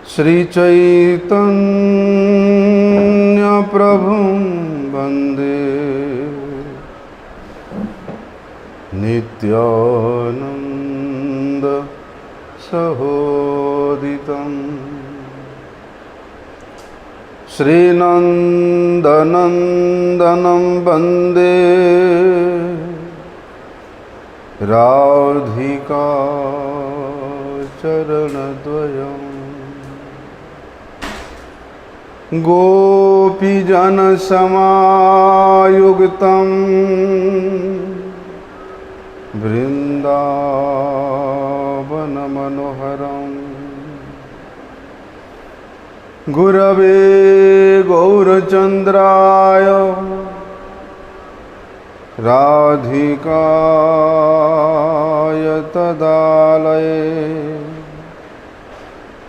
श्री चैतन्य प्रभुं वन्दे नित्यानंद सहोदितम् श्रीनन्दनन्दनं वन्दे राधिका चरणद्वयम् गोपीजनसमायुक्तं वृन्दावनमनोहरम् गुरवे गौरचन्द्राय राधिकाय तदालये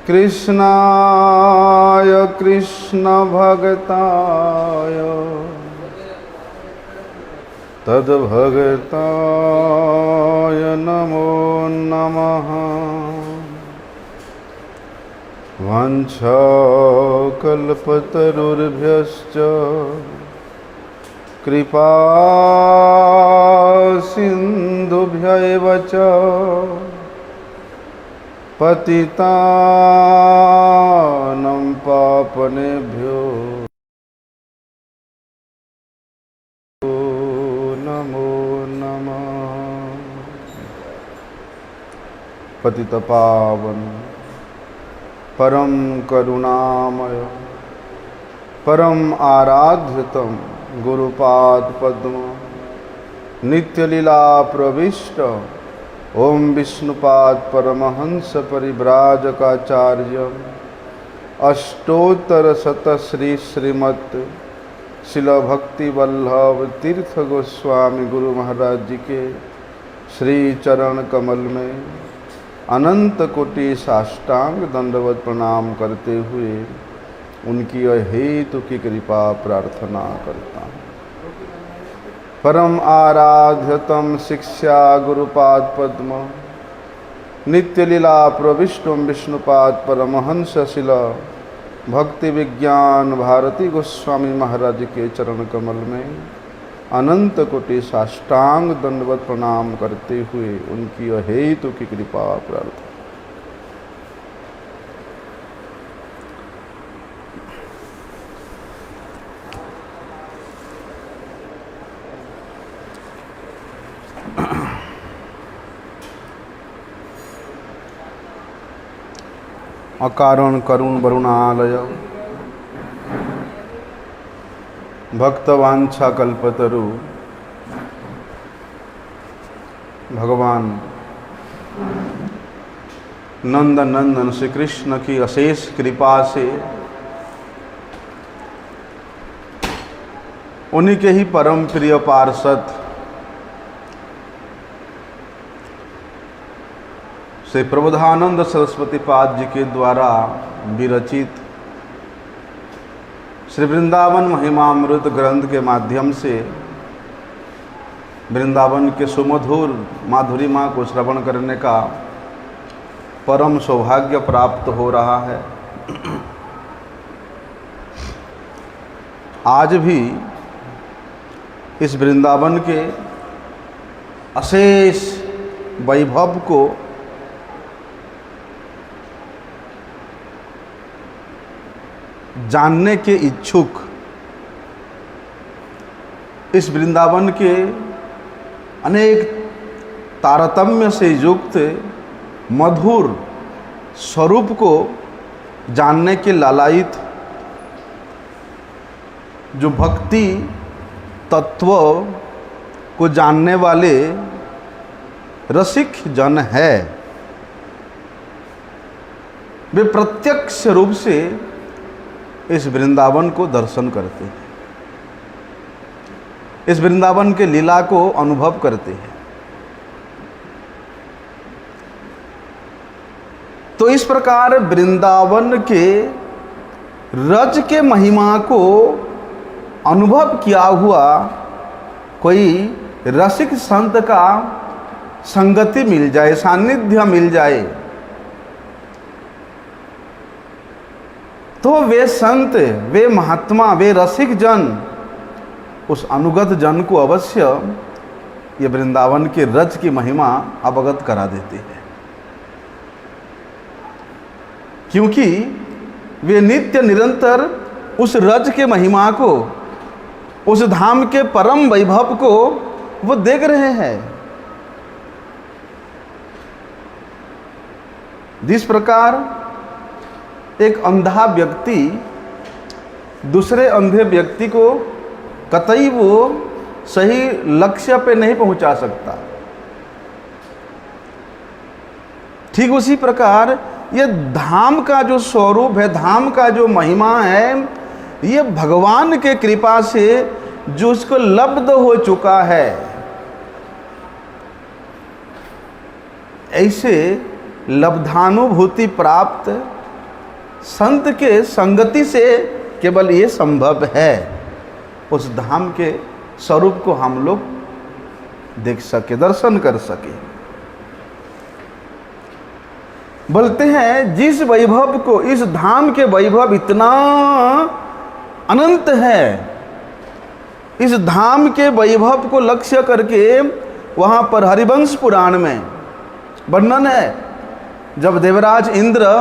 कृष्णाय कृष्णभक्ताय तद्भक्ताय नमो नमः। वाञ्छाकल्पतरुर्भ्यश्च कृपा सिन्धुभ्यैव च पतितानं पावनेभ्यो नमो नमः। पतितपावन परम करुणामय परम आराध्यतम गुरुपाद पद्म नित्यलीला प्रविष्ट ओम विष्णुपाद परमहंस परिव्राजकाचार्य अष्टोत्तर शत श्री श्रीमत् शिल भक्ति वल्लभ तीर्थ गोस्वामी गुरु महाराज जी के श्री चरण कमल में अनंत कोटि साष्टांग दंडवत प्रणाम करते हुए उनकी अहेतु की कृपा प्रार्थना करता हूँ। परम आराध्यतम शिक्षा गुरुपाद पद्म नित्यलीला प्रविष्टम विष्णुपाद परमहंस शिल भक्ति विज्ञान भारती गोस्वामी महाराज के चरण कमल में अनंत कोटि साष्टांग दंडवत प्रणाम करते हुए उनकी अहेतु की कृपा प्रार्थना। अकारण करुण वरुणालय भक्तवांछा कल्पतरु भगवान नंद नंदन श्री कृष्ण की अशेष कृपा से उन्हीं के ही परम प्रिय पार्षद श्री प्रबोधानंद सरस्वती पाद जी के द्वारा विरचित श्री वृंदावन महिमामृत ग्रंथ के माध्यम से वृंदावन के सुमधुर माधुरिमा को श्रवण करने का परम सौभाग्य प्राप्त हो रहा है। आज भी इस वृंदावन के अशेष वैभव को जानने के इच्छुक इस वृंदावन के अनेक तारतम्य से युक्त मधुर स्वरूप को जानने के लालायित जो भक्ति तत्व को जानने वाले रसिक जन है, वे प्रत्यक्ष रूप से इस वृंदावन को दर्शन करते हैं, इस वृंदावन के लीला को अनुभव करते हैं। तो इस प्रकार वृंदावन के रज के महिमा को अनुभव किया हुआ कोई रसिक संत का संगति मिल जाए, सानिध्य मिल जाए, तो वे संत, वे महात्मा, वे रसिक जन उस अनुगत जन को अवश्य ये वृंदावन के रज की महिमा अवगत करा देते हैं, क्योंकि वे नित्य निरंतर उस रज के महिमा को, उस धाम के परम वैभव को वो देख रहे हैं। जिस प्रकार एक अंधा व्यक्ति दूसरे अंधे व्यक्ति को कतई वो सही लक्ष्य पे नहीं पहुंचा सकता, ठीक उसी प्रकार ये धाम का जो स्वरूप है, धाम का जो महिमा है, ये भगवान के कृपा से जो उसको लब्ध हो चुका है, ऐसे लब्धानुभूति प्राप्त संत के संगति से केवल ये संभव है, उस धाम के स्वरूप को हम लोग देख सके, दर्शन कर सके। बोलते हैं जिस वैभव को, इस धाम के वैभव इतना अनंत है, इस धाम के वैभव को लक्ष्य करके वहाँ पर हरिवंश पुराण में वर्णन है, जब देवराज इंद्र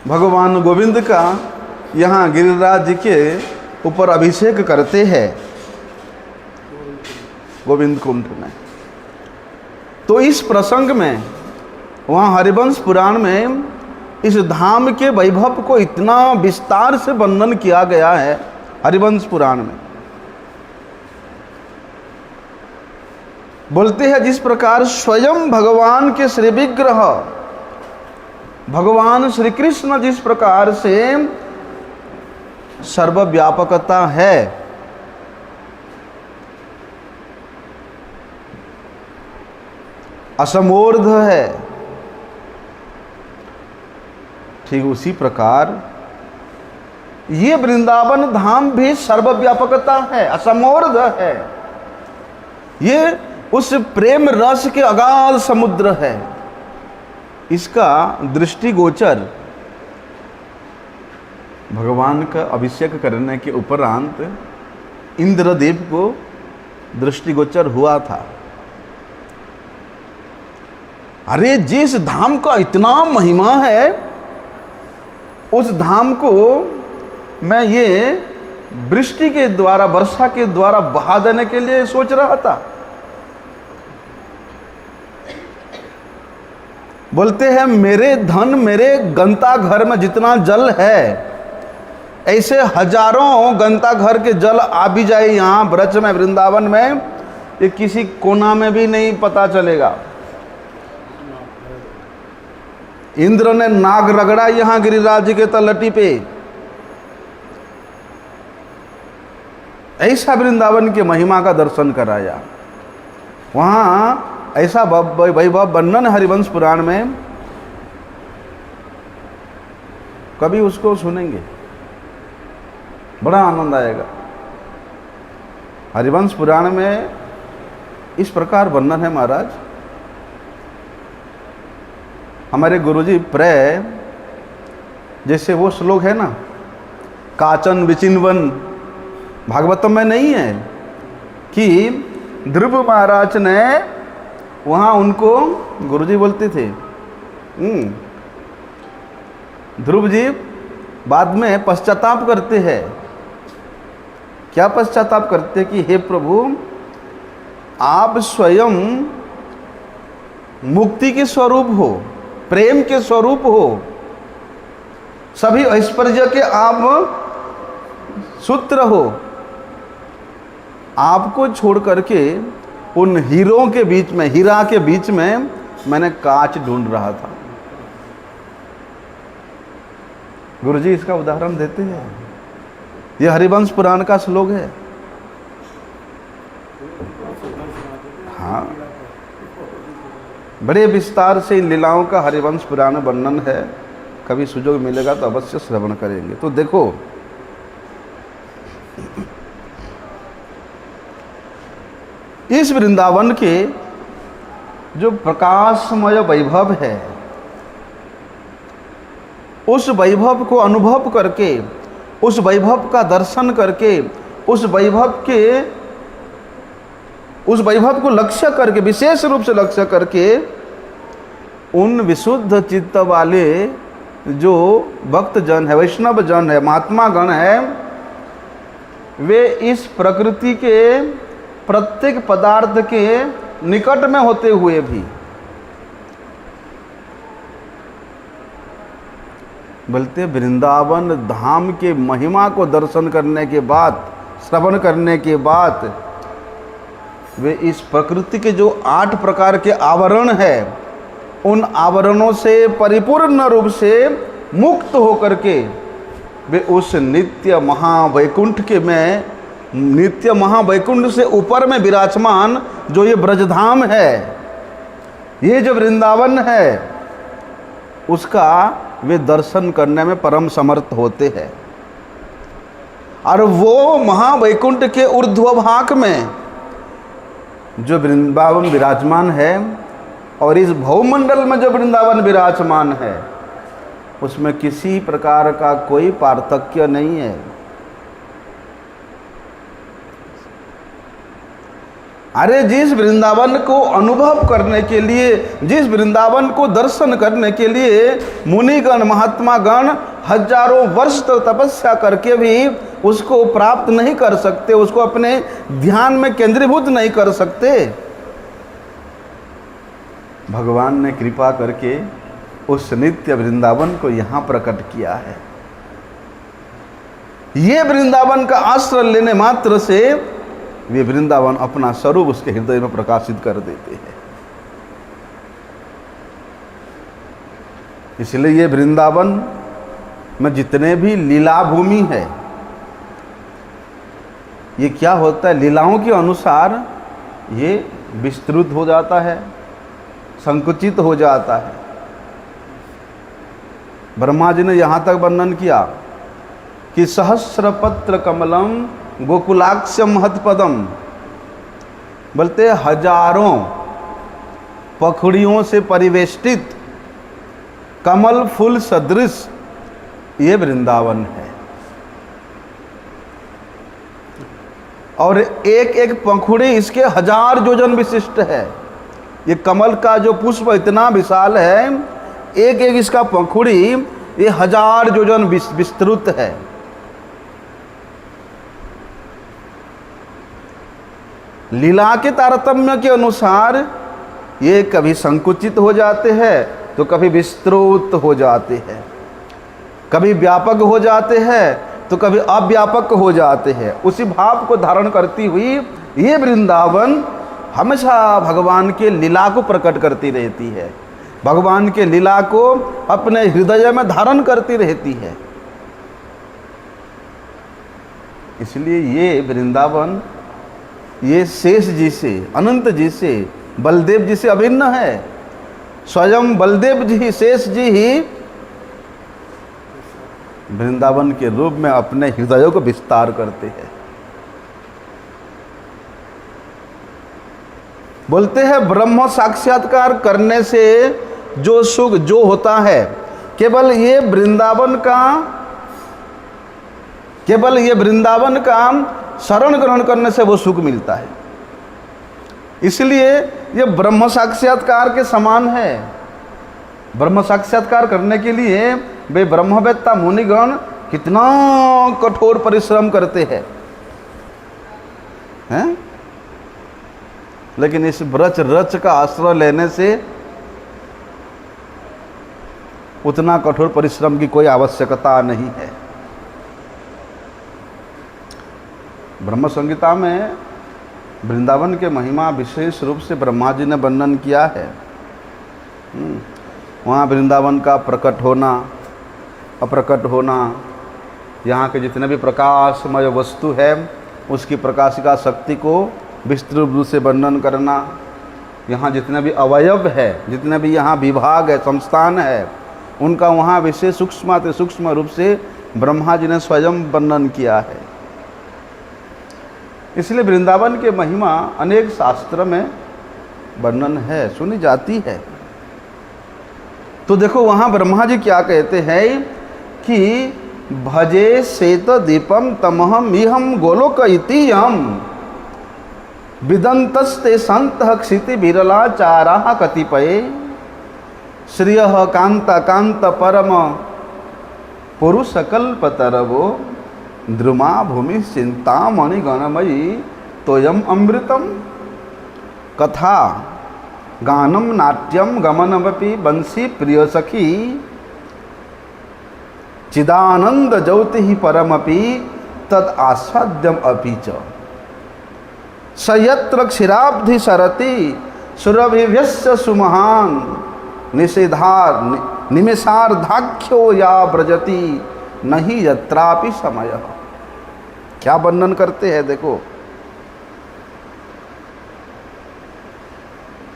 भगवान गोविंद का यहाँ गिरिराज जी के ऊपर अभिषेक करते हैं गोविंद कुंड में, तो इस प्रसंग में वहाँ हरिवंश पुराण में इस धाम के वैभव को इतना विस्तार से वर्णन किया गया है हरिवंश पुराण में। बोलते हैं जिस प्रकार स्वयं भगवान के श्री विग्रह भगवान श्री कृष्ण जिस प्रकार से सर्वव्यापकता है, असमोर्ध है, ठीक उसी प्रकार ये वृंदावन धाम भी सर्वव्यापकता है, असमोर्ध है। ये उस प्रेम रस के अगाध समुद्र है। इसका दृष्टिगोचर भगवान का अभिषेक करने के उपरांत इंद्रदेव को दृष्टिगोचर हुआ था। अरे जिस धाम का इतना महिमा है, उस धाम को मैं ये वृष्टि के द्वारा, वर्षा के द्वारा बहा देने के लिए सोच रहा था। बोलते हैं मेरे धन, मेरे गंता घर में जितना जल है, ऐसे हजारों गंता घर के जल आ भी जाए यहाँ ब्रज में, वृंदावन में, ये किसी कोना में भी नहीं पता चलेगा। इंद्र ने नाग रगड़ा यहाँ गिरिराज के तलहटी पे, ऐसा वृंदावन के महिमा का दर्शन कराया। वहाँ ऐसा वैभव वर्णन हरिवंश पुराण में, कभी उसको सुनेंगे बड़ा आनंद आएगा। हरिवंश पुराण में इस प्रकार वर्णन है महाराज। हमारे गुरुजी प्रेय जैसे वो श्लोक है ना, काचन विचिन्वन, भागवतम में नहीं है कि ध्रुव महाराज ने वहाँ उनको गुरुजी बोलते थे, ध्रुव जी बाद में पश्चाताप करते हैं। क्या पश्चाताप करते कि हे प्रभु, आप स्वयं मुक्ति के स्वरूप हो, प्रेम के स्वरूप हो, सभी ऐश्वर्य के आप सूत्र हो, आपको छोड़ करके उन हीरों के बीच में, हीरा के बीच में मैंने कांच ढूंढ रहा था। गुरुजी इसका उदाहरण देते हैं, यह हरिवंश पुराण का श्लोक है। हाँ, बड़े विस्तार से इन लीलाओं का हरिवंश पुराण वर्णन है, कभी सुयोग मिलेगा तो अवश्य श्रवण करेंगे। तो देखो, इस वृंदावन के जो प्रकाशमय वैभव है, उस वैभव को अनुभव करके, उस वैभव का दर्शन करके, उस वैभव को लक्ष्य करके, विशेष रूप से लक्ष्य करके, उन विशुद्ध चित्त वाले जो भक्त जन है, वैष्णव जन है, महात्मा गण है, वे इस प्रकृति के प्रत्येक पदार्थ के निकट में होते हुए भी बोलते वृंदावन धाम के महिमा को दर्शन करने के बाद, श्रवण करने के बाद, वे इस प्रकृति के जो 8 प्रकार के आवरण है, उन आवरणों से परिपूर्ण रूप से मुक्त होकर के वे उस नित्य महावैकुंठ के में, नित्य महावैकुंठ से ऊपर में विराजमान जो ये ब्रजधाम है, ये जो वृंदावन है, उसका वे दर्शन करने में परम समर्थ होते हैं। और वो महावैकुंठ के ऊर्ध्व भाग में जो वृंदावन विराजमान है और इस भवमंडल में जो वृंदावन विराजमान है, उसमें किसी प्रकार का कोई पार्थक्य नहीं है। अरे जिस वृंदावन को अनुभव करने के लिए, जिस वृंदावन को दर्शन करने के लिए मुनिगण, महात्मा गण हजारों वर्ष तक तपस्या करके भी उसको प्राप्त नहीं कर सकते, उसको अपने ध्यान में केंद्रीभूत नहीं कर सकते, भगवान ने कृपा करके उस नित्य वृंदावन को यहाँ प्रकट किया है। ये वृंदावन का आश्रय लेने मात्र से वे वृंदावन अपना स्वरूप उसके हृदय में प्रकाशित कर देते हैं। इसलिए ये वृंदावन में जितने भी लीला भूमि है, ये क्या होता है, लीलाओं के अनुसार ये विस्तृत हो जाता है, संकुचित हो जाता है। ब्रह्मा जी ने यहाँ तक वर्णन किया कि सहस्रपत्र कमलम गोकुलाक्ष महत्पदम, बोलते हजारों पखुड़ियों से परिवेष्टित कमल फूल सदृश ये वृंदावन है। और एक एक पंखुड़ी इसके 1000 योजन विशिष्ट है। ये कमल का जो पुष्प इतना विशाल है, एक एक इसका पंखुड़ी ये 1000 योजन विस्तृत है। लीला के तारतम्य के अनुसार ये कभी संकुचित हो जाते हैं तो कभी विस्तृत हो जाते हैं, कभी व्यापक हो जाते हैं तो कभी अव्यापक हो जाते हैं। उसी भाव को धारण करती हुई ये वृंदावन हमेशा भगवान के लीला को प्रकट करती रहती है, भगवान के लीला को अपने हृदय में धारण करती रहती है। इसलिए ये वृंदावन ये शेष जी से, अनंत जी से, बलदेव जी से अभिन्न है। स्वयं बलदेव जी, शेष जी ही वृंदावन के रूप में अपने हृदयों को विस्तार करते हैं। बोलते हैं ब्रह्म साक्षात्कार करने से जो सुख जो होता है, केवल ये वृंदावन का शरण ग्रहण करने से वो सुख मिलता है। इसलिए ये ब्रह्म साक्षात्कार के समान है। ब्रह्म साक्षात्कार करने के लिए वे ब्रह्मवेत्ता मुनिगण कितना कठोर परिश्रम करते हैं, लेकिन इस व्रज रच का आश्रय लेने से उतना कठोर परिश्रम की कोई आवश्यकता नहीं है। ब्रह्म संहिता में वृंदावन के महिमा विशेष रूप से ब्रह्मा जी ने वर्णन किया है। वहाँ वृंदावन का प्रकट होना, अप्रकट होना, यहाँ के जितने भी प्रकाशमय वस्तु है उसकी प्रकाशिका शक्ति को विस्तृत रूप से वर्णन करना, यहाँ जितने भी अवयव है, जितने भी यहाँ विभाग है, संस्थान है, उनका वहाँ विशेष सूक्ष्म रूप से ब्रह्मा जी ने स्वयं वर्णन किया है। इसलिए वृंदावन के महिमा अनेक शास्त्र में वर्णन है, सुनी जाती है। तो देखो वहाँ ब्रह्मा जी क्या कहते हैं कि भजे श्वेत दीपम तमहम इहम गोलोक इति यम विदंतस्ते संत क्षिति विरलाचारा कतिपय श्रिय कांत कांत परम पुरुष कल्पतरवो द्रुमा भूमि चिंतामणि गणमयी तोयम अमृतम कथा गानम नाट्यम गमनमपि बंसी प्रिय सखी चिदानंद ज्योति ही परमपि तद आस्वाद्यम अपि च सयत्र क्षीराब्धि सरति सुरभिभ्यस्य सुमहान निषेधार निमेषार्धाख्यो या व्रजति नहीं यत्रापि समय। क्या वर्णन करते हैं देखो।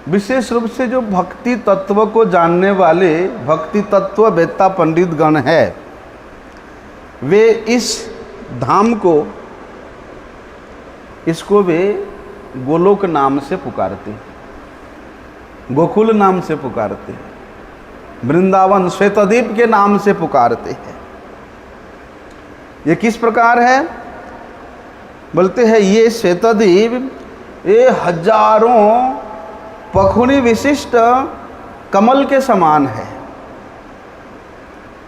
विशेष रूप से जो भक्ति तत्व को जानने वाले भक्ति तत्व वेत्ता पंडित गण है, वे इस धाम को, इसको वे गोलोक नाम से पुकारते, गोकुल नाम से पुकारते, वृंदावन श्वेतद्वीप के नाम से पुकारते हैं। ये किस प्रकार है? बोलते हैं ये श्वेतद्वीप ये हजारों पखुड़ी विशिष्ट कमल के समान है।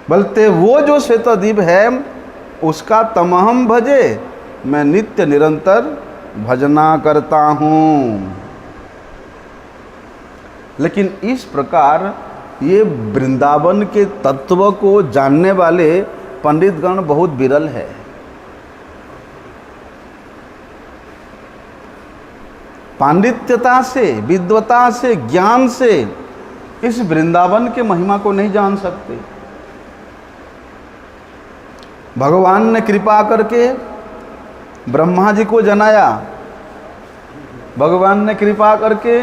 बोलते वो जो श्वेतद्वीप है उसका तमहम भजे, मैं नित्य निरंतर भजना करता हूँ। लेकिन इस प्रकार ये वृंदावन के तत्व को जानने वाले पंडितगण बहुत विरल है। पांडित्यता से, विद्वता से, ज्ञान से इस वृंदावन के महिमा को नहीं जान सकते। भगवान ने कृपा करके ब्रह्मा जी को जनाया, भगवान ने कृपा करके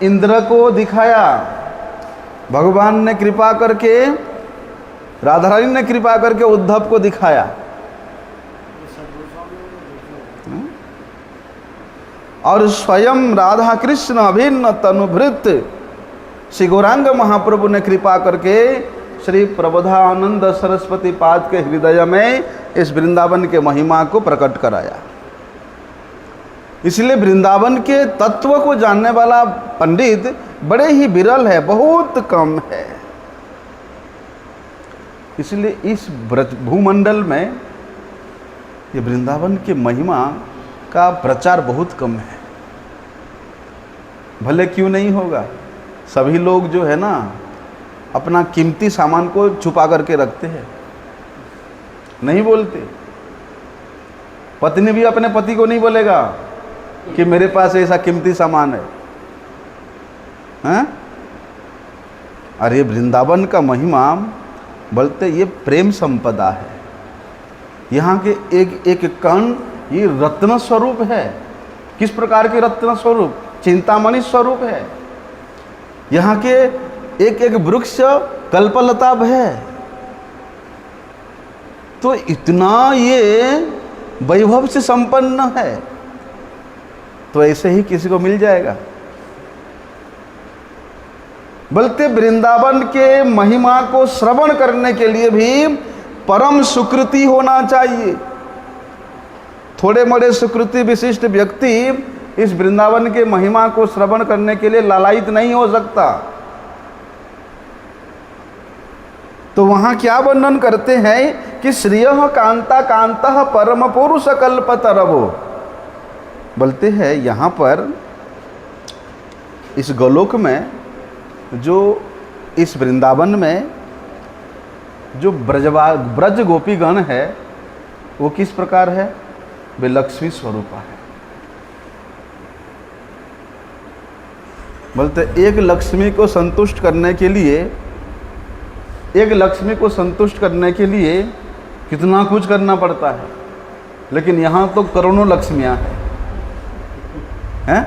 इंद्र को दिखाया, भगवान ने कृपा करके, राधा रानी ने कृपा करके उद्धव को दिखाया। और स्वयं राधा कृष्ण अभिन्न तनुभृत श्री गौरांग महाप्रभु ने कृपा करके श्री प्रबोधानंद सरस्वती पाद के हृदय में इस वृंदावन के महिमा को प्रकट कराया। इसलिए वृंदावन के तत्व को जानने वाला पंडित बड़े ही विरल है, बहुत कम है। इसलिए इस भूमंडल में ये वृंदावन के महिमा का प्रचार बहुत कम है। भले क्यों नहीं होगा, सभी लोग जो है ना अपना कीमती सामान को छुपा करके रखते हैं, नहीं बोलते। पत्नी भी अपने पति को नहीं बोलेगा कि मेरे पास ऐसा कीमती सामान है, हैं? अरे वृंदावन का महिमा बोलते ये प्रेम संपदा है। यहाँ के एक एक कण ये रत्न स्वरूप है। किस प्रकार के रत्न स्वरूप? चिंतामणि स्वरूप है। यहाँ के एक एक वृक्ष कल्पलता है। तो इतना ये वैभव से संपन्न है, तो ऐसे ही किसी को मिल जाएगा? बोलते वृंदावन के महिमा को श्रवण करने के लिए भी परम सुकृति होना चाहिए। थोड़े मोड़े सुकृति विशिष्ट व्यक्ति इस वृंदावन के महिमा को श्रवण करने के लिए लालायित नहीं हो सकता। तो वहां क्या वर्णन करते हैं कि श्रियः कांता कांतः परम पुरुष कल्पतरवो। बोलते हैं यहाँ पर इस गोलोक में, जो इस वृंदावन में जो ब्रज गोपीगण है वो किस प्रकार है? वे लक्ष्मी स्वरूप है। बोलते एक लक्ष्मी को संतुष्ट करने के लिए, एक लक्ष्मी को संतुष्ट करने के लिए कितना कुछ करना पड़ता है, लेकिन यहाँ तो करोड़ों लक्ष्मियाँ हैं।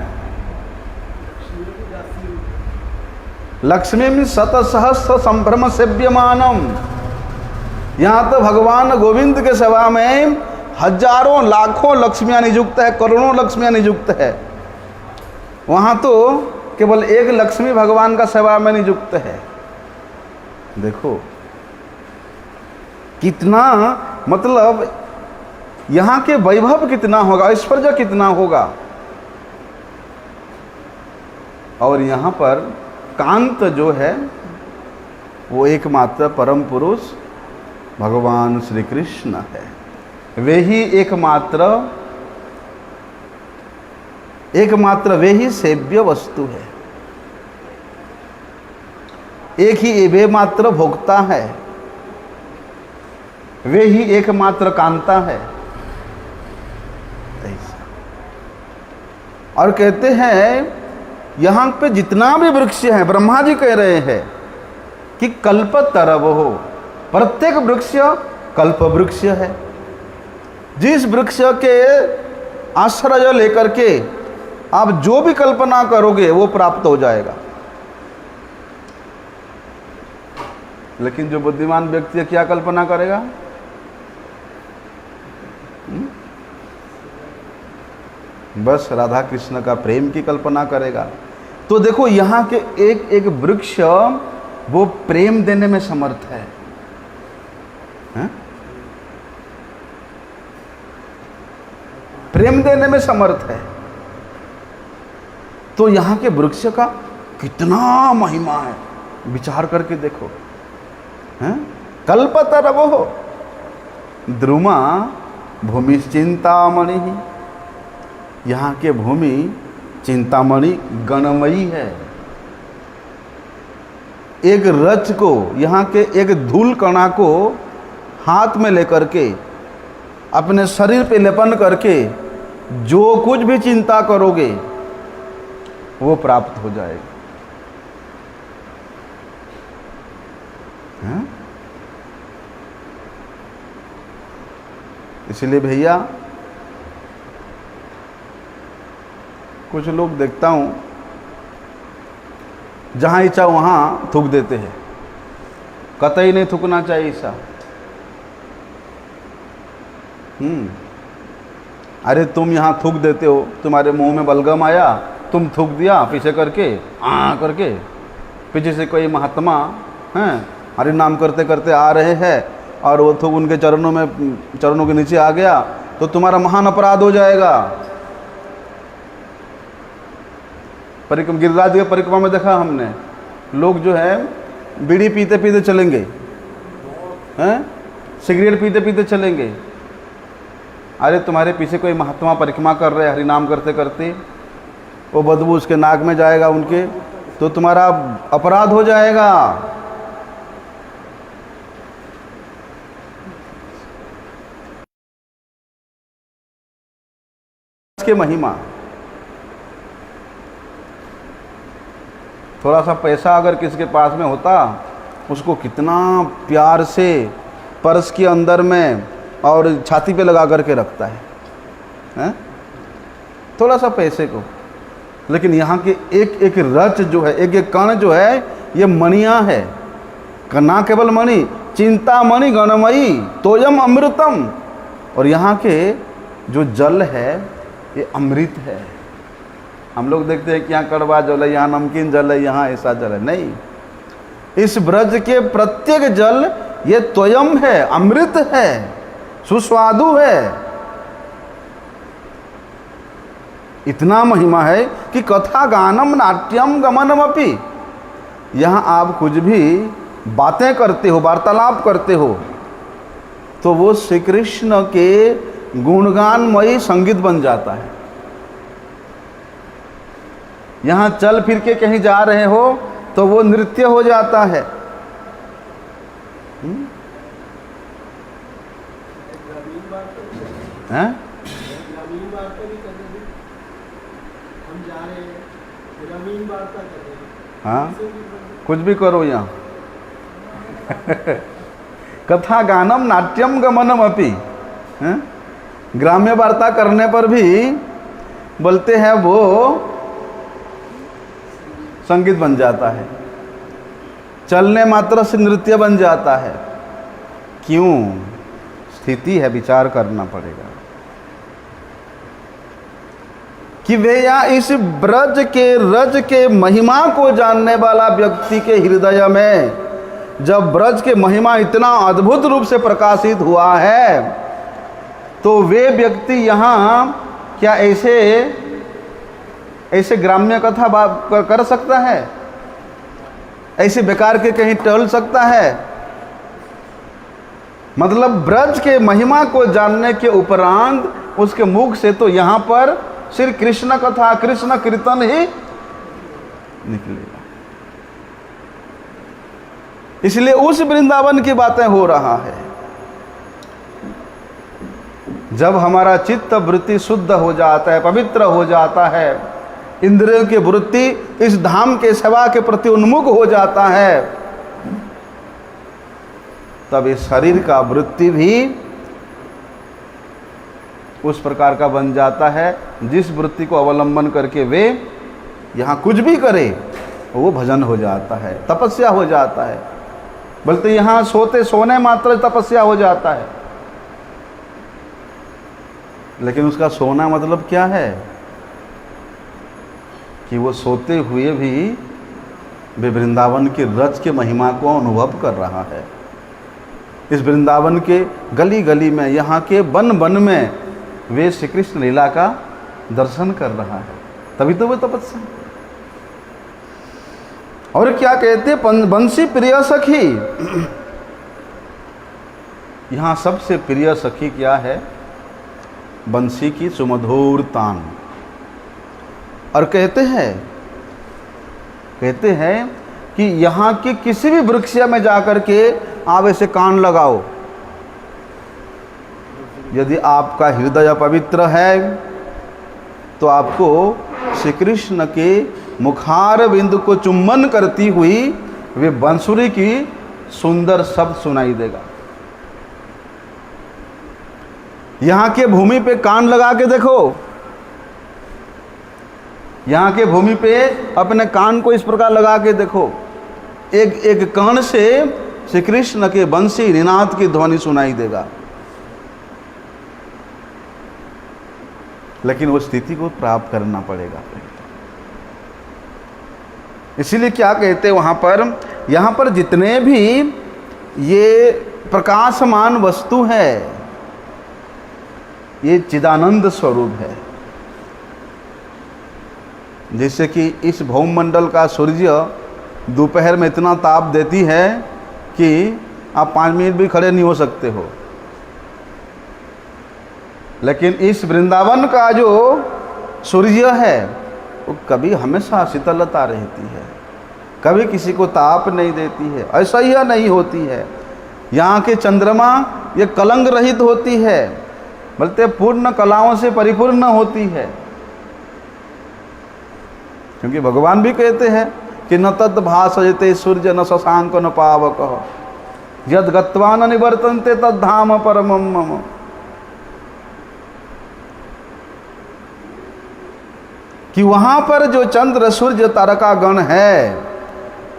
लक्ष्मी में शतसहस्र संभ्रम सेव्यमानम। यहाँ तो भगवान गोविंद के सेवा में हजारों लाखों लक्ष्मियाँ नियुक्त है, करोड़ों लक्ष्मियाँ नियुक्त है। वहाँ तो केवल एक लक्ष्मी भगवान का सेवा में नियुक्त है। देखो कितना, मतलब यहाँ के वैभव कितना होगा, ऐश्वर्य कितना होगा। और यहाँ पर कांत जो है वो एकमात्र परम पुरुष भगवान श्री कृष्ण है। वे ही एकमात्र वे ही सेव्य वस्तु है। एक ही वे मात्र भोक्ता है, वे ही एकमात्र कांता है। और कहते हैं यहाँ पे जितना भी वृक्ष है, ब्रह्मा जी कह रहे हैं कि कल्प तरव हो, प्रत्येक वृक्ष कल्प वृक्ष है। जिस वृक्ष के आश्रय लेकर के आप जो भी कल्पना करोगे वो प्राप्त हो जाएगा। लेकिन जो बुद्धिमान व्यक्ति है क्या कल्पना करेगा? बस राधा कृष्ण का प्रेम की कल्पना करेगा। तो देखो यहाँ के एक एक वृक्ष वो प्रेम देने में समर्थ है, प्रेम देने में समर्थ है। तो यहाँ के वृक्ष का कितना महिमा है, विचार करके देखो। कल्पतरवो द्रुमा भूमि चिंतामणि ही, यहाँ के भूमि चिंतामणि गणमयी है। एक रच को, यहाँ के एक धूल कणा को हाथ में लेकर के अपने शरीर पे लेपन करके जो कुछ भी चिंता करोगे वो प्राप्त हो जाएगा। इसलिए भैया कुछ लोग देखता हूं जहां इच्छा वहां थूक देते हैं, कतई नहीं थूकना चाहिए ऐसा। अरे तुम यहाँ थूक देते हो, तुम्हारे मुंह में बलगम आया, तुम थूक दिया पीछे करके करके, पीछे से कोई महात्मा हैं हरि नाम करते करते आ रहे हैं और वो थूक उनके चरणों के नीचे आ गया तो तुम्हारा महान अपराध हो जाएगा। गिरिराज के परिक्रमा में देखा हमने, लोग जो है बीड़ी पीते पीते चलेंगे, हैं सिगरेट पीते पीते चलेंगे। अरे तुम्हारे पीछे कोई महात्मा परिक्रमा कर रहे हरि नाम करते करते, वो बदबू उसके नाक में जाएगा उनके, तो तुम्हारा अपराध हो जाएगा। इसके महिमा, थोड़ा सा पैसा अगर किसी के पास में होता, उसको कितना प्यार से पर्स के अंदर में और छाती पे लगा करके रखता है, थोड़ा सा पैसे को। लेकिन यहाँ के एक एक रच जो है, एक एक कण जो है, ये मणियाँ है। ना केवल मणि, चिंतामणि गणमयी तोयम अमृतम। और यहाँ के जो जल है ये अमृत है। हम लोग देखते हैं कि यहाँ कड़वा जल है, यहाँ नमकीन जल है, यहाँ ऐसा जल है, नहीं। इस ब्रज के प्रत्येक जल ये त्वयम है, अमृत है, सुस्वादु है। इतना महिमा है कि कथा गानम नाट्यम गमनमपि, यहाँ आप कुछ भी बातें करते हो, वार्तालाप करते हो, तो वो श्री कृष्ण के गुणगानमयी संगीत बन जाता है। यहाँ चल फिर के कहीं जा रहे हो तो वो नृत्य हो जाता है। हैं? हाँ, कुछ भी करो यहाँ। कथा गानम नाट्यम गमनम अपि, ग्राम्य वार्ता करने पर भी बोलते हैं वो संगीत बन जाता है, चलने मात्र से नृत्य बन जाता है। क्यों? स्थिति है, विचार करना पड़ेगा कि वे या इस ब्रज के रज के महिमा को जानने वाला व्यक्ति के हृदय में जब ब्रज के महिमा इतना अद्भुत रूप से प्रकाशित हुआ है, तो वे व्यक्ति यहाँ क्या ऐसे ग्राम्य कथा कर सकता है? ऐसे बेकार के कहीं टहल सकता है? मतलब ब्रज के महिमा को जानने के उपरांत उसके मुख से तो यहाँ पर सिर्फ कृष्ण कथा, कृष्ण कीर्तन ही निकलेगा। इसलिए उस वृंदावन की बातें हो रहा है। जब हमारा चित्त वृत्ति शुद्ध हो जाता है, पवित्र हो जाता है, इंद्रियों की वृत्ति इस धाम के सेवा के प्रति उन्मुख हो जाता है, तब इस शरीर का वृत्ति भी उस प्रकार का बन जाता है जिस वृत्ति को अवलंबन करके वे यहाँ कुछ भी करे वो भजन हो जाता है, तपस्या हो जाता है। बल्कि यहाँ सोने मात्र तपस्या हो जाता है। लेकिन उसका सोना मतलब क्या है? कि वो सोते हुए भी वे वृंदावन के रज के महिमा को अनुभव कर रहा है। इस वृंदावन के गली गली में, यहाँ के वन वन में वे श्री कृष्ण लीला का दर्शन कर रहा है, तभी तो वो तपस्या। और क्या कहते, बंसी प्रिय सखी। यहाँ सबसे प्रिय सखी क्या है? बंसी की सुमधुर तान। और कहते हैं कि यहाँ के किसी भी वृक्ष में जाकर के आप ऐसे कान लगाओ, यदि आपका हृदय पवित्र है तो आपको श्री कृष्ण के मुखार बिंदु को चुम्बन करती हुई वे बांसुरी की सुंदर शब्द सुनाई देगा। यहाँ के भूमि पे कान लगा के देखो, यहाँ के भूमि पे अपने कान को इस प्रकार लगा के देखो, एक एक कान से श्री कृष्ण के बंसी निनाद की ध्वनि सुनाई देगा। लेकिन वो स्थिति को प्राप्त करना पड़ेगा। इसीलिए क्या कहते हैं वहाँ पर, यहाँ पर जितने भी ये प्रकाशमान वस्तु है, ये चिदानंद स्वरूप है। जैसे कि इस भौमंडल का सूर्य दोपहर में इतना ताप देती है कि आप 5 मिनट भी खड़े नहीं हो सकते हो, लेकिन इस वृंदावन का जो सूर्य है वो कभी हमेशा शीतलता रहती है, कभी किसी को ताप नहीं देती है, असह्य नहीं होती है। यहाँ के चंद्रमा ये कलंक रहित होती है, बल्कि पूर्ण कलाओं से परिपूर्ण होती है। क्योंकि भगवान भी कहते हैं कि न तद भासयते सूर्य न शशांक न पावक, यद गत्वा न निवर्तन्ते तद धाम परमम मम। कि वहाँ पर जो चंद्र सूर्य तारका गण है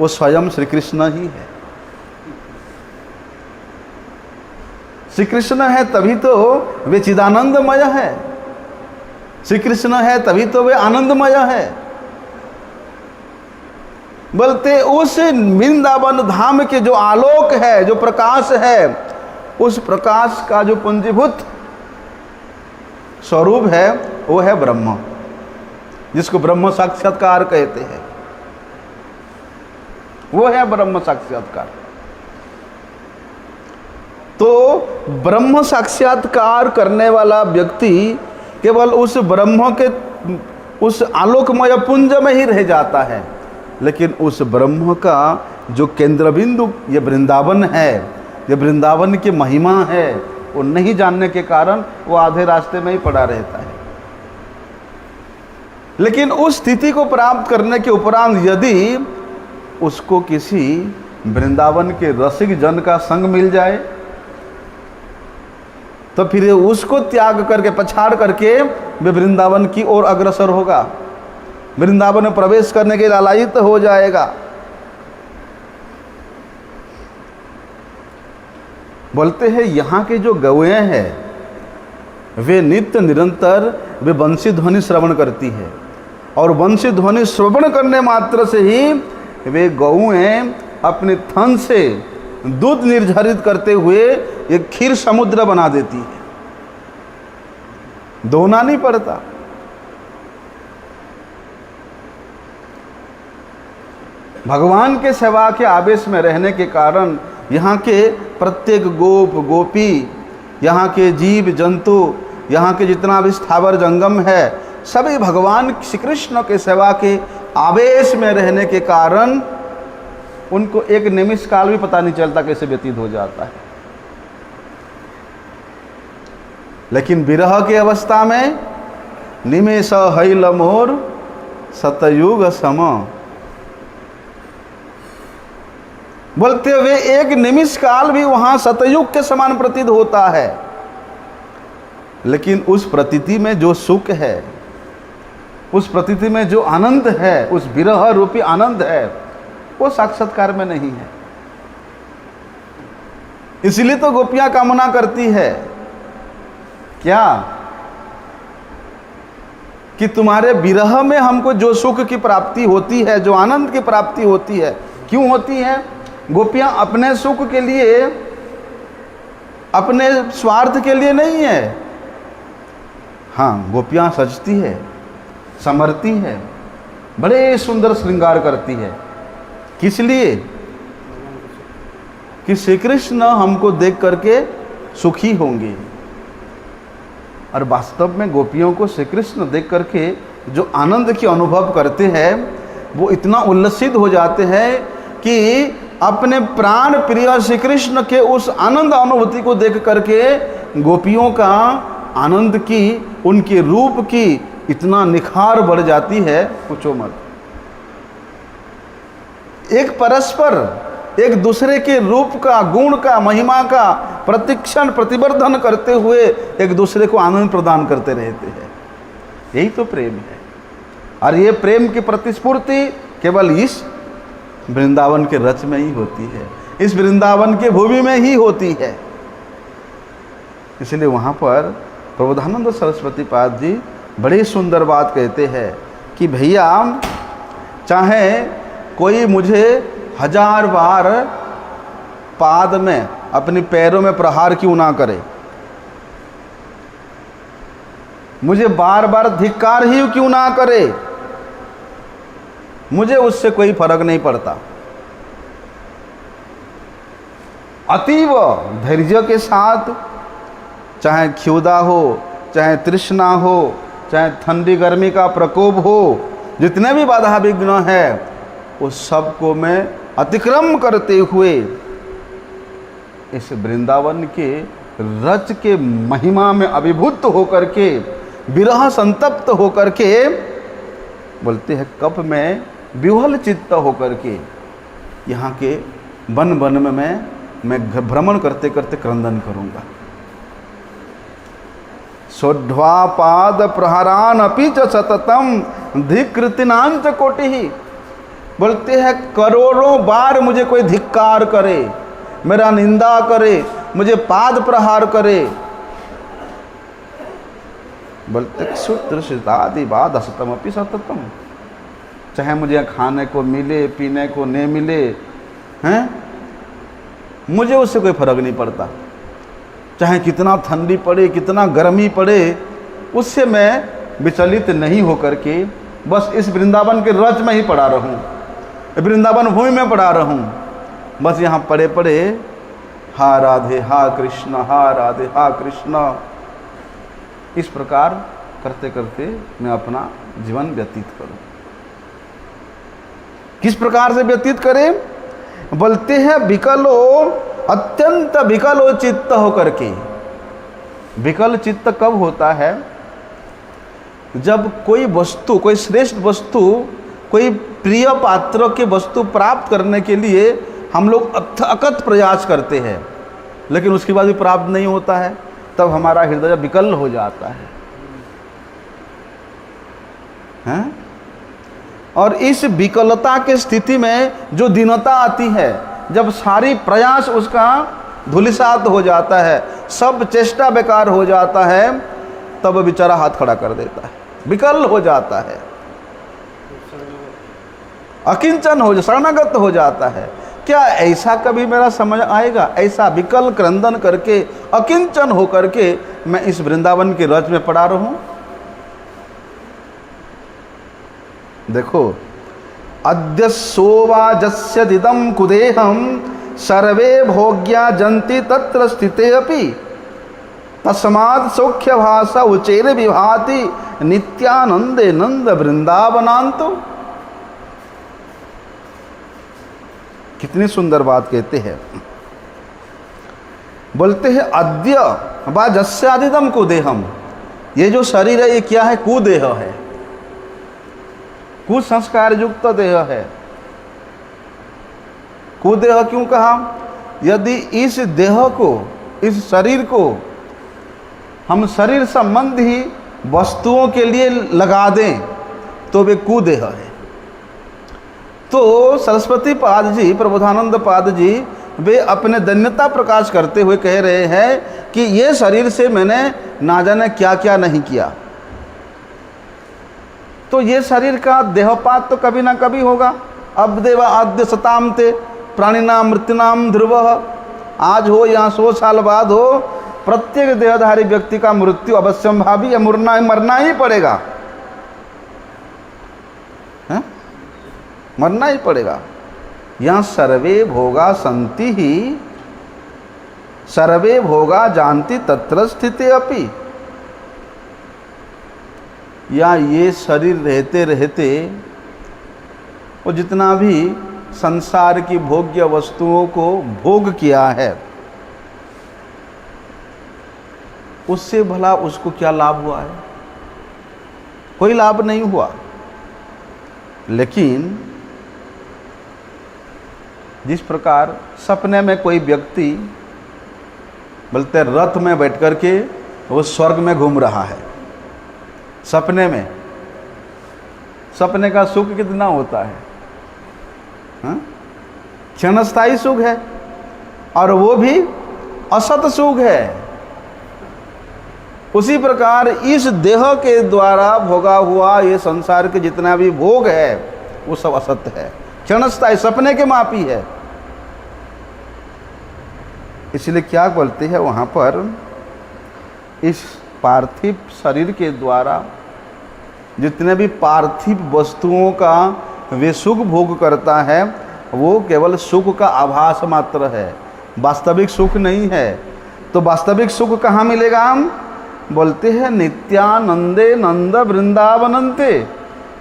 वो स्वयं श्री कृष्ण ही है। श्री कृष्ण है तभी तो वे चिदानंदमय है, श्री कृष्ण है तभी तो वे आनंदमय है। बोलते उस वृंदावन धाम के जो आलोक है, जो प्रकाश है, उस प्रकाश का जो पुंजीभूत स्वरूप है वो है ब्रह्म, जिसको ब्रह्म साक्षात्कार कहते हैं। वो है ब्रह्म साक्षात्कार। तो ब्रह्म साक्षात्कार करने वाला व्यक्ति केवल उस ब्रह्म के उस आलोकमय पुंज में ही रह जाता है, लेकिन उस ब्रह्म का जो केंद्र बिंदु ये वृंदावन है, ये वृंदावन की महिमा है, वो नहीं जानने के कारण वो आधे रास्ते में ही पड़ा रहता है। लेकिन उस स्थिति को प्राप्त करने के उपरांत यदि उसको किसी वृंदावन के रसिक जन का संग मिल जाए तो फिर उसको त्याग करके, पछाड़ करके वे वृंदावन की ओर अग्रसर होगा, वृंदावन में प्रवेश करने के लालायित हो जाएगा। बोलते हैं यहाँ के जो गौएं हैं वे नित्य निरंतर वे बंसी ध्वनि श्रवण करती है, और बंसी ध्वनि श्रवण करने मात्र से ही वे गौएं अपने थन से दूध निर्झरित करते हुए एक क्षीर समुद्र बना देती है, धोना नहीं पड़ता। भगवान के सेवा के आवेश में रहने के कारण यहाँ के प्रत्येक गोप गोपी, यहाँ के जीव जंतु, यहाँ के जितना भी स्थावर जंगम है, सभी भगवान श्री कृष्ण के सेवा के आवेश में रहने के कारण उनको एक निमिष काल भी पता नहीं चलता कैसे व्यतीत हो जाता है। लेकिन विरह की अवस्था में निमेष हैल मोर सतयुग सम, बोलते हुए एक निमिष काल भी वहां सतयुग के समान प्रतीत होता है। लेकिन उस प्रतीति में जो सुख है, उस प्रतीति में जो आनंद है, उस विरह रूपी आनंद है, वो साक्षात्कार में नहीं है। इसलिए तो गोपियां कामना करती है क्या कि तुम्हारे विरह में हमको जो सुख की प्राप्ति होती है, जो आनंद की प्राप्ति होती है, क्यों होती है? गोपियां अपने सुख के लिए, अपने स्वार्थ के लिए नहीं है। हाँ, गोपियां सजती है, समरती है, बड़े सुंदर श्रृंगार करती है। किस लिए? कि श्री कृष्ण हमको देख करके सुखी होंगे। और वास्तव में गोपियों को श्री कृष्ण देख करके जो आनंद की अनुभव करते हैं, वो इतना उल्लसित हो जाते हैं कि अपने प्राण प्रिय श्री कृष्ण के उस आनंद अनुभूति को देख करके गोपियों का आनंद की, उनके रूप की इतना निखार बढ़ जाती है, पूछो मत। एक परस्पर एक दूसरे के रूप का, गुण का, महिमा का प्रतिक्षण प्रतिवर्धन करते हुए एक दूसरे को आनंद प्रदान करते रहते हैं। यही तो प्रेम है। और ये प्रेम की प्रतिस्फूर्ति केवल इस वृंदावन के रच में ही होती है, इस वृंदावन के भूमि में ही होती है। इसलिए वहाँ पर प्रबोधानंद सरस्वती पाद जी बड़ी सुंदर बात कहते हैं कि भैया, चाहे कोई मुझे 1000 बार पाद में, अपने पैरों में प्रहार क्यों ना करे, मुझे बार बार धिक्कार ही क्यों ना करे, मुझे उससे कोई फर्क नहीं पड़ता। अतीव धैर्य के साथ, चाहे क्षुधा हो, चाहे तृष्णा हो, चाहे ठंडी गर्मी का प्रकोप हो, जितने भी बाधा विघ्न है, उस सब को मैं अतिक्रम करते हुए इस वृंदावन के रच के महिमा में अभिभूत होकर के, विरह संतप्त होकर के, बोलते हैं कप में विह्वल चित्त होकर के यहाँ के वन वन में मैं भ्रमण करते करते क्रंदन करूँगा। सोढ़वा पाद प्रहारान अपि च सततम धिकृतिनांच कोटि ही, बोलते हैं करोड़ों बार मुझे कोई धिक्कार करे, मेरा निंदा करे, मुझे पाद प्रहार करे, बोलते सूत्र सिद्धादि बाद असतम अपि सततम, चाहे मुझे खाने को मिले, पीने को नहीं मिले, हैं, मुझे उससे कोई फर्क नहीं पड़ता। चाहे कितना ठंडी पड़े, कितना गर्मी पड़े, उससे मैं विचलित नहीं होकर के बस इस वृंदावन के रच में ही पड़ा रहूं, वृंदावन भूमि में पड़ा रहूं, बस यहाँ पड़े पड़े हा राधे हा कृष्ण, हा राधे हा कृष्ण, इस प्रकार करते करते मैं अपना जीवन व्यतीत करूं। किस प्रकार से व्यतीत करें? बोलते हैं विकलो, अत्यंत विकलो चित्त होकर के। विकल चित्त कब होता है? जब कोई वस्तु, कोई श्रेष्ठ वस्तु, कोई प्रिय पात्र के वस्तु प्राप्त करने के लिए हम लोग अथक प्रयास करते हैं, लेकिन उसके बाद भी प्राप्त नहीं होता है, तब हमारा हृदय विकल हो जाता है, हैं? और इस विकलता के स्थिति में जो दीनता आती है, जब सारी प्रयास उसका धूलिसात हो जाता है, सब चेष्टा बेकार हो जाता है, तब बेचारा हाथ खड़ा कर देता है, विकल हो जाता है, अकिंचन हो, शरणागत हो जाता है। क्या ऐसा कभी मेरा समझ आएगा? ऐसा विकल क्रंदन करके अकिंचन होकर के मैं इस वृंदावन के रज में पड़ा रहूं? देखो, अद्य सोवाजस्य दिदम कुदेहम सर्वे भोग्या जंति तत्र स्थिते अपि तस्मात् सौख्य भाषा उचेर विभाति नित्यानंदे नंद वृंदावनांतो। कितनी सुंदर बात कहते हैं। बोलते हैं अद्य वा जस्यादिदम कुदेहम, ये जो शरीर है ये क्या है? कुदेह है, कुसंस्कार युक्त देह है। कुदेह क्यों कहा? यदि इस देह को, इस शरीर को हम शरीर संबंधी वस्तुओं के लिए लगा दें तो वे कुदेह है। तो सरस्वती पाद जी, प्रबोधानंद पाद जी, वे अपने धन्यता प्रकाश करते हुए कह रहे हैं कि ये शरीर से मैंने ना जाने क्या क्या नहीं किया। तो ये शरीर का देहपात तो कभी ना कभी होगा। अब देवा आद्य सताम ते प्राणिनाम मृत्युनाम ध्रुव, आज हो या 100 साल बाद हो, प्रत्येक देहधारी व्यक्ति का मृत्यु अवश्यंभावी है, मरना ही पड़ेगा, है? मरना ही पड़ेगा। यहाँ सर्वे भोगा संति ही सर्वे भोगा जानती तत्र स्थिते अपि। या ये शरीर रहते रहते वो जितना भी संसार की भोग्य वस्तुओं को भोग किया है, उससे भला उसको क्या लाभ हुआ है? कोई लाभ नहीं हुआ। लेकिन जिस प्रकार सपने में कोई व्यक्ति बोलते रथ में बैठ कर के वो स्वर्ग में घूम रहा है, सपने में, सपने का सुख कितना होता है, क्षणस्थायी सुख है, और वो भी असत सुख है। उसी प्रकार इस देह के द्वारा भोगा हुआ ये संसार के जितना भी भोग है वो सब असत्य है, क्षणस्थायी, सपने के मापी है। इसलिए क्या बोलते हैं वहाँ पर, इस पार्थिव शरीर के द्वारा जितने भी पार्थिव वस्तुओं का वे सुख भोग करता है वो केवल सुख का आभास मात्र है, वास्तविक सुख नहीं है। तो वास्तविक सुख कहाँ मिलेगा? हम बोलते हैं नित्यानंदे नंद वृंदावनंते।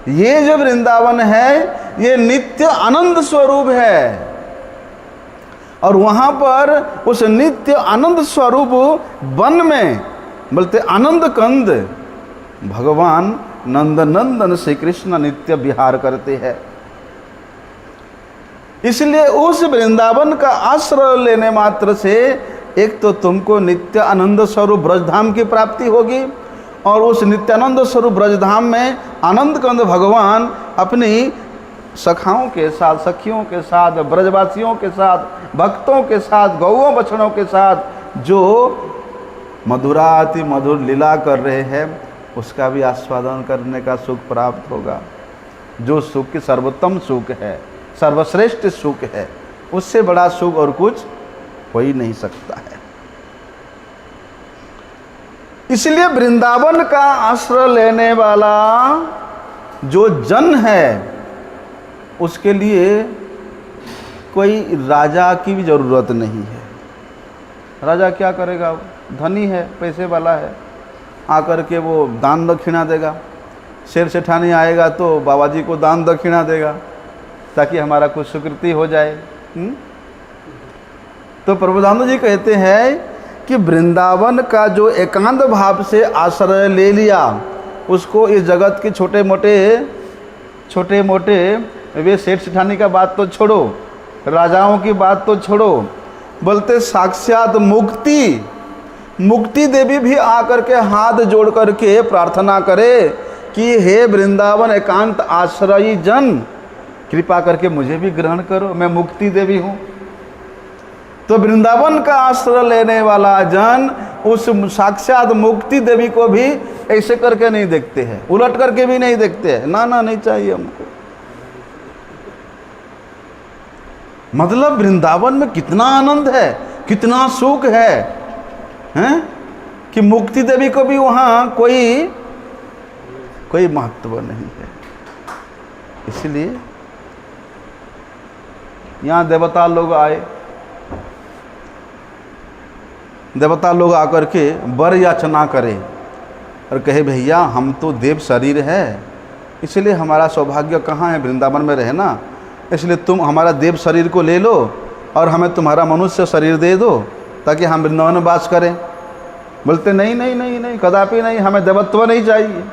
ये जो वृंदावन है ये नित्य आनंद स्वरूप है, और वहाँ पर उस नित्य आनंद स्वरूप वन में बोलते आनंद कंद भगवान नंद नंदन श्री कृष्ण नित्य विहार करते हैं। इसलिए उस वृंदावन का आश्रय लेने मात्र से एक तो तुमको नित्य आनंद स्वरूप ब्रजधाम की प्राप्ति होगी, और उस नित्यानंद स्वरूप ब्रजधाम में आनंद कंद भगवान अपनी सखाओं के साथ, सखियों के साथ, ब्रजवासियों के साथ, भक्तों के साथ, गौओं बछड़ों के साथ जो मधुराति मधुर लीला कर रहे हैं उसका भी आस्वादन करने का सुख प्राप्त होगा। जो सुख सर्वोत्तम सुख है, सर्वश्रेष्ठ सुख है, उससे बड़ा सुख और कुछ हो ही नहीं सकता है। इसलिए वृंदावन का आश्रय लेने वाला जो जन है उसके लिए कोई राजा की भी ज़रूरत नहीं है। राजा क्या करेगा? धनी है, पैसे वाला है, आकर के वो दान दक्षिणा देगा। शेर सेठानी आएगा तो बाबा जी को दान दक्षिणा देगा ताकि हमारा कुछ स्वीकृति हो जाए। तो प्रबोधानंद जी कहते हैं कि वृंदावन का जो एकांत भाव से आश्रय ले लिया उसको इस जगत के छोटे मोटे वे सेठ सेठानी का बात तो छोड़ो, राजाओं की बात तो छोड़ो, बोलते साक्षात मुक्ति देवी भी आकर के हाथ जोड़ करके प्रार्थना करे कि हे वृंदावन एकांत आश्रयी जन, कृपा करके मुझे भी ग्रहण करो, मैं मुक्ति देवी हूँ। तो वृंदावन का आश्रय लेने वाला जन उस साक्षात मुक्ति देवी को भी ऐसे करके नहीं देखते हैं, उलट करके भी नहीं देखते हैं, ना नहीं चाहिए हमको। मतलब वृंदावन में कितना आनंद है, कितना सुख है, हैं? कि मुक्ति देवी को भी वहाँ कोई महत्व नहीं है। इसलिए यहाँ देवता लोग आए, देवता लोग आकर के वर याचना करें और कहे भैया हम तो देव शरीर है, इसलिए हमारा सौभाग्य कहाँ है वृंदावन में रहना, इसलिए तुम हमारा देव शरीर को ले लो और हमें तुम्हारा मनुष्य शरीर दे दो ताकि हम वृंदावन में वास करें। बोलते नहीं नहीं नहीं नहीं, कदापि नहीं, हमें देवत्व नहीं चाहिए,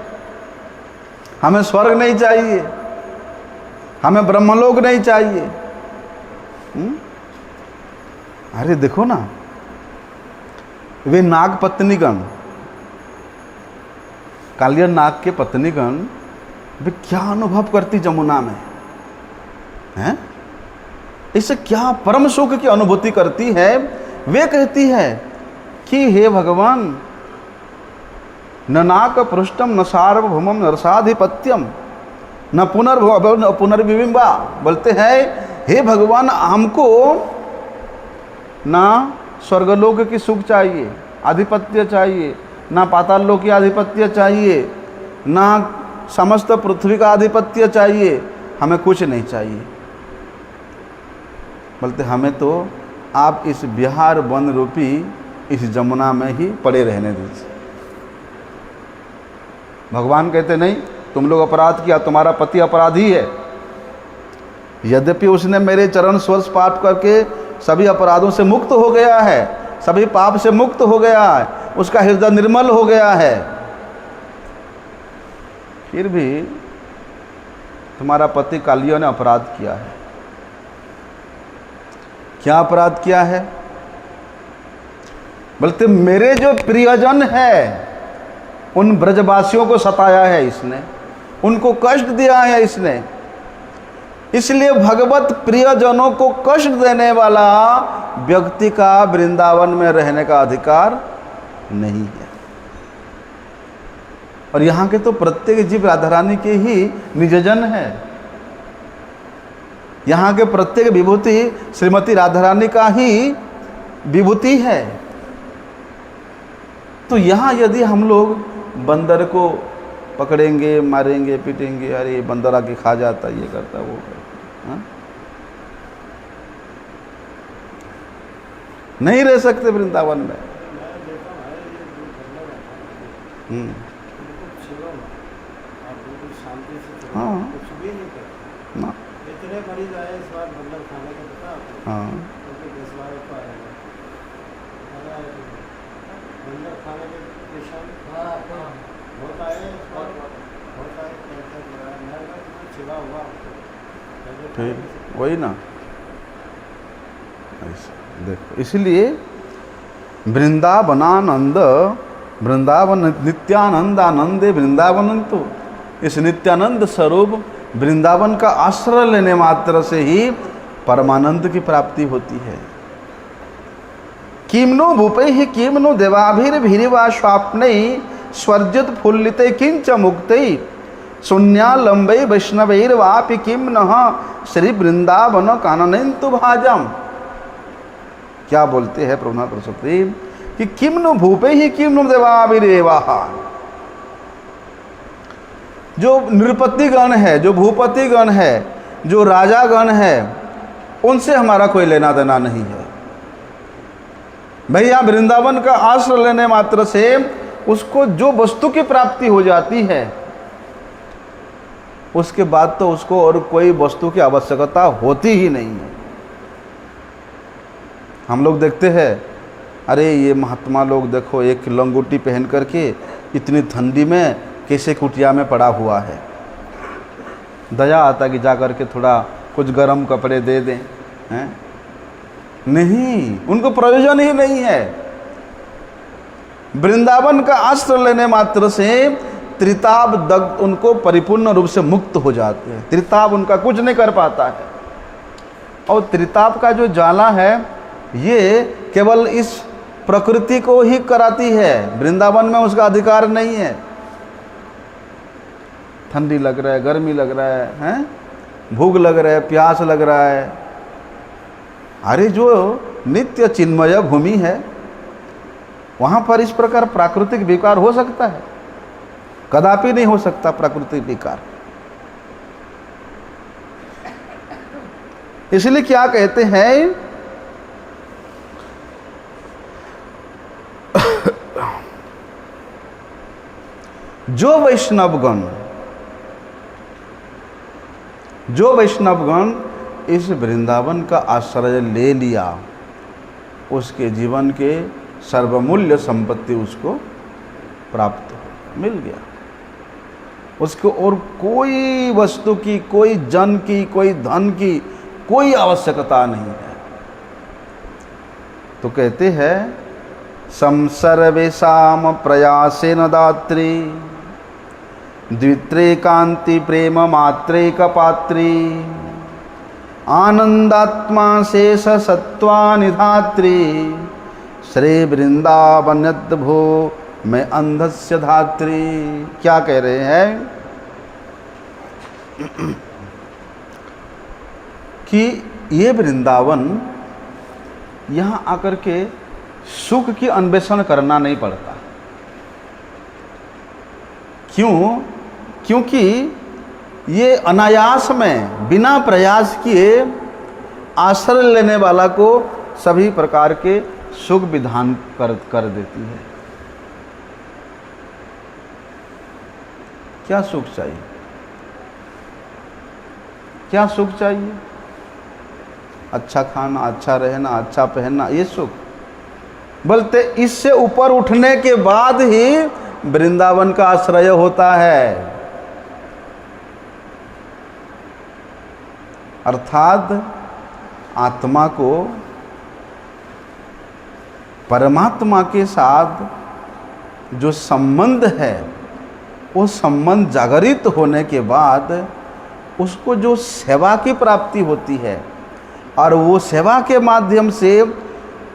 हमें स्वर्ग नहीं चाहिए, हमें ब्रह्मलोक नहीं चाहिए। अरे देखो ना, वे नाग पत्नीगण, कालिया नाग के पत्नीगण वे क्या अनुभव करती जमुना में, हैं? इससे क्या परम सुख की अनुभूति करती है। वे कहती है कि हे भगवान, न नाक पृष्ठम न सार्वभौमम न रसाधिपत्यम न पुनर्विबिंबा। बोलते हैं हे भगवान, हमको ना स्वर्गलोक की सुख चाहिए, आधिपत्य चाहिए, ना पाताल लोक की आधिपत्य चाहिए, ना समस्त पृथ्वी का आधिपत्य चाहिए, हमें कुछ नहीं चाहिए। बोलते हमें तो आप इस बिहार वन रूपी इस जमुना में ही पड़े रहने दीजिए। भगवान कहते नहीं, तुम लोग अपराध किया, तुम्हारा पति अपराधी है, यद्यपि उसने मेरे चरण स्पर्श पाठ करके सभी अपराधों से मुक्त हो गया है, सभी पाप से मुक्त हो गया है, उसका हृदय निर्मल हो गया है, फिर भी तुम्हारा पति कालियों ने अपराध किया है। क्या अपराध किया है? बोलते मेरे जो प्रियजन है उन ब्रजवासियों को सताया है इसने, उनको कष्ट दिया है इसने, इसलिए भगवत प्रियजनों को कष्ट देने वाला व्यक्ति का वृंदावन में रहने का अधिकार नहीं है। और यहाँ के तो प्रत्येक जीव राधा रानी के ही निजजन है, यहाँ के प्रत्येक विभूति श्रीमती राधा रानी का ही विभूति है। तो यहाँ यदि हम लोग बंदर को पकड़ेंगे, मारेंगे, पीटेंगे, अरे ये बंदर आके खा जाता, ये करता, वो करता, हाँ? नहीं रह सकते वृंदावन में। हाँ ना, इतने मरीज आए इस बार बंदर खाने के पता आपको? हाँ बंदर खाने के पेशेंट बहुत आए, बहुत आए, सेवा हुआ ठीक, वही ना। ऐसा देखो, इसलिए वृंदावनानंद, वृंदावन नित्यानंद आनंदे वृंदावन, तो इस नित्यानंद स्वरूप वृंदावन का आश्रय लेने मात्र से ही परमानंद की प्राप्ति होती है। किमनो भूपै ही किमनो देवाभिर्भिरिवा स्वाप्नै स्वर्जित फुल्लिते किंच मुक्तै शून्यालंबै वैष्णवैर्वापि किम नः श्री वृंदावन काननेन्तु भाजम। क्या बोलते हैं प्रभुनाथ सरस्वती कि किमनो भूपै ही किमनो देवाभिरेवा, जो नृपतिगण है, जो भूपतिगण है, जो राजागण है, उनसे हमारा कोई लेना देना नहीं है। भैया वृंदावन का आश्रय लेने मात्र से उसको जो वस्तु की प्राप्ति हो जाती है, उसके बाद तो उसको और कोई वस्तु की आवश्यकता होती ही नहीं है। हम लोग देखते हैं, अरे ये महात्मा लोग देखो एक लंगोटी पहन करके इतनी ठंडी में कैसे कुटिया में पड़ा हुआ है, दया आता कि जा करके थोड़ा कुछ गर्म कपड़े दे दें, हैं? नहीं, उनको प्रयोजन ही नहीं है। वृंदावन का आश्रय लेने मात्र से त्रिताप दग्ध उनको परिपूर्ण रूप से मुक्त हो जाते हैं। त्रिताप उनका कुछ नहीं कर पाता है। और त्रिताप का जो ज्वाला है ये केवल इस प्रकृति को ही कराती है, वृंदावन में उसका अधिकार नहीं है। ठंडी लग रहा है, गर्मी लग रहा है, हैं? भूख लग रहा है, प्यास लग रहा है, अरे जो नित्य चिन्मय भूमि है वहाँ पर इस प्रकार प्राकृतिक विकार हो सकता है? कदापि नहीं हो सकता प्राकृतिक विकार। इसलिए क्या कहते हैं, जो वैष्णवगण इस वृंदावन का आश्रय ले लिया, उसके जीवन के सर्वमूल्य संपत्ति उसको प्राप्त मिल गया। उसको और कोई वस्तु की, कोई जन की, कोई धन की कोई आवश्यकता नहीं है। तो कहते हैं संसर्वेशाम प्रयासेन दात्री द्वित्रे कांति प्रेम मात्रे कपात्री आनंदात्मा शेष सत्वा निधात्री श्री वृंदावनद भो मैं अंधस्य धात्री। क्या कह रहे हैं कि ये वृंदावन यहाँ आकर के सुख की अन्वेषण करना नहीं पड़ता। क्यों? क्योंकि ये अनायास में बिना प्रयास किए आश्रय लेने वाला को सभी प्रकार के सुख विधान कर देती है। क्या सुख चाहिए? क्या सुख चाहिए? अच्छा खाना, अच्छा रहना, अच्छा पहनना, ये सुख। बोलते इससे ऊपर उठने के बाद ही वृंदावन का आश्रय होता है। अर्थात आत्मा को परमात्मा के साथ जो संबंध है, वो संबंध जागृत होने के बाद उसको जो सेवा की प्राप्ति होती है और वो सेवा के माध्यम से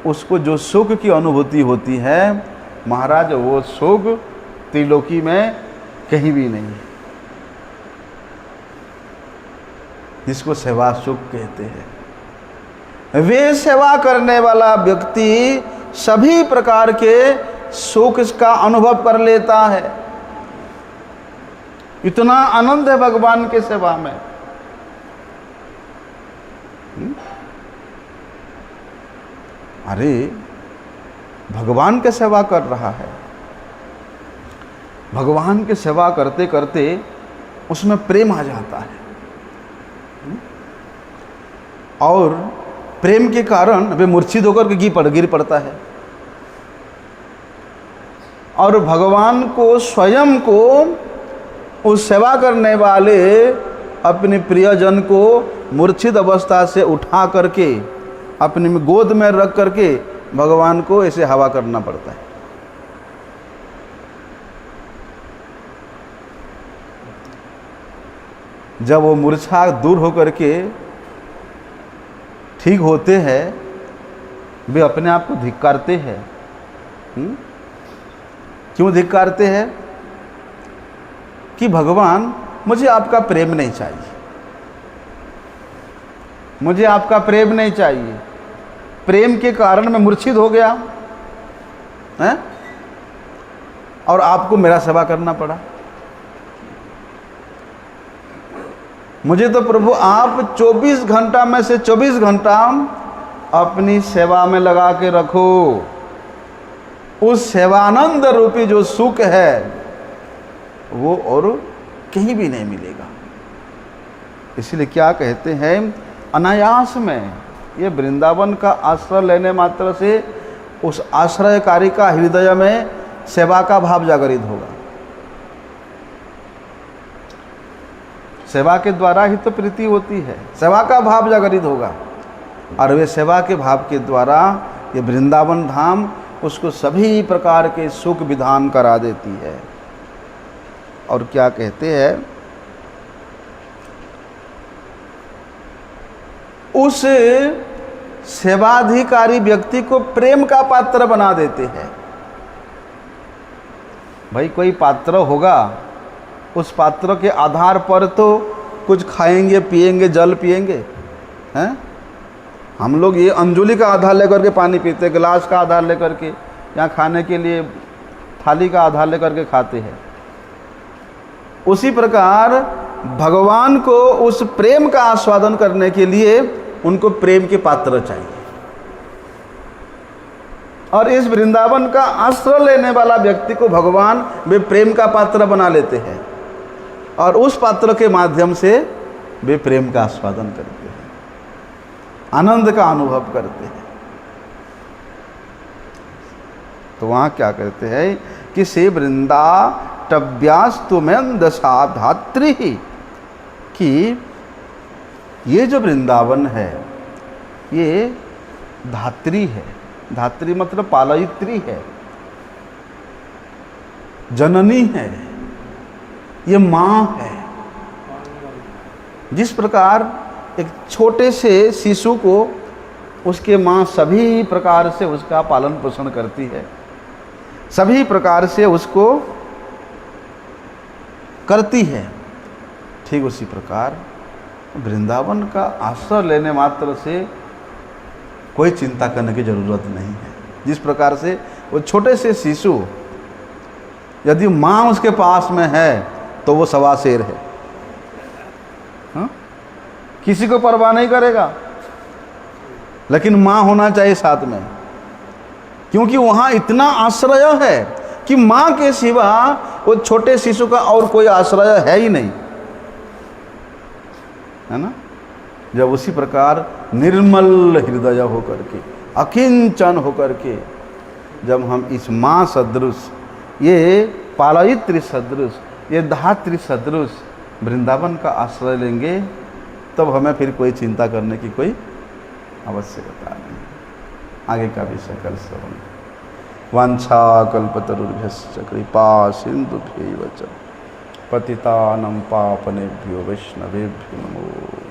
उसको जो सुख की अनुभूति होती है, महाराज वो सुख त्रिलोकी में कहीं भी नहीं है, जिसको सेवा सुख कहते हैं। वे सेवा करने वाला व्यक्ति सभी प्रकार के सुख का अनुभव कर लेता है। इतना आनंद है भगवान के सेवा में। अरे भगवान के सेवा कर रहा है, भगवान के सेवा करते करते उसमें प्रेम आ जाता है और प्रेम के कारण वे मूर्छित होकर के गिर पड़ता है और भगवान को स्वयं को उस सेवा करने वाले अपने प्रियजन को मूर्छित अवस्था से उठा करके अपने गोद में रख करके भगवान को ऐसे हवा करना पड़ता है। जब वो मूर्छा दूर होकर के ठीक होते हैं, वे अपने आप को धिक्कारते हैं। क्यों धिक्कारते हैं? कि भगवान मुझे आपका प्रेम नहीं चाहिए, मुझे आपका प्रेम नहीं चाहिए। प्रेम के कारण मैं मूर्छित हो गया है और आपको मेरा सेवा करना पड़ा। मुझे तो प्रभु आप 24 घंटा में से 24 घंटा अपनी सेवा में लगा के रखो। उस सेवानंद रूपी जो सुख है वो और कहीं भी नहीं मिलेगा। इसलिए क्या कहते हैं, अनायास में ये वृंदावन का आश्रय लेने मात्र से उस आश्रयकारी का हृदय में सेवा का भाव जागृत होगा। सेवा के द्वारा ही तो प्रीति होती है, सेवा का भाव जागृत होगा और वे सेवा के भाव के द्वारा ये वृंदावन धाम उसको सभी प्रकार के सुख विधान करा देती है। और क्या कहते हैं, उस सेवाधिकारी व्यक्ति को प्रेम का पात्र बना देते हैं। भाई कोई पात्र होगा, उस पात्र के आधार पर तो कुछ खाएंगे, पिएंगे, जल पिएंगे, हैं? हम लोग ये अंजुली का आधार लेकर के पानी पीते, गिलास का आधार लेकर के, या खाने के लिए थाली का आधार लेकर के खाते हैं। उसी प्रकार भगवान को उस प्रेम का आस्वादन करने के लिए उनको प्रेम के पात्र चाहिए। और इस वृंदावन का आश्रय लेने वाला व्यक्ति को भगवान वे प्रेम का पात्र बना लेते हैं, और उस पात्र के माध्यम से वे प्रेम का आस्वादन करते हैं, आनंद का अनुभव करते हैं। तो वहाँ क्या करते हैं कि से वृंदाटव्यास्तु में दशा धात्री ही, कि ये जो वृंदावन है ये धात्री है। धात्री मतलब पालयित्री है, जननी है, ये माँ है। जिस प्रकार एक छोटे से शिशु को उसके माँ सभी प्रकार से उसका पालन पोषण करती है, सभी प्रकार से उसको करती है, ठीक उसी प्रकार वृंदावन का आश्रय लेने मात्र से कोई चिंता करने की जरूरत नहीं है। जिस प्रकार से वो छोटे से शिशु, यदि माँ उसके पास में है तो वो सवा शेर है, हाँ? किसी को परवाह नहीं करेगा, लेकिन माँ होना चाहिए साथ में, क्योंकि वहाँ इतना आश्रय है कि माँ के सिवा वो छोटे शिशु का और कोई आश्रय है ही नहीं, है ना। जब उसी प्रकार निर्मल हृदय होकर के, अकिंचन होकर के, जब हम इस माँ सदृश, ये पालयित्री सदृश, ये धात्री सदृश वृंदावन का आश्रय लेंगे, तब हमें फिर कोई चिंता करने की कोई आवश्यकता नहीं। आगे का भी सकल श्रवण। वांछाकल्पतरुभ्यश्च कृपा सिंधुभ्यैव च पतितानं पावनेभ्यो वैष्णवेभ्यो नमो।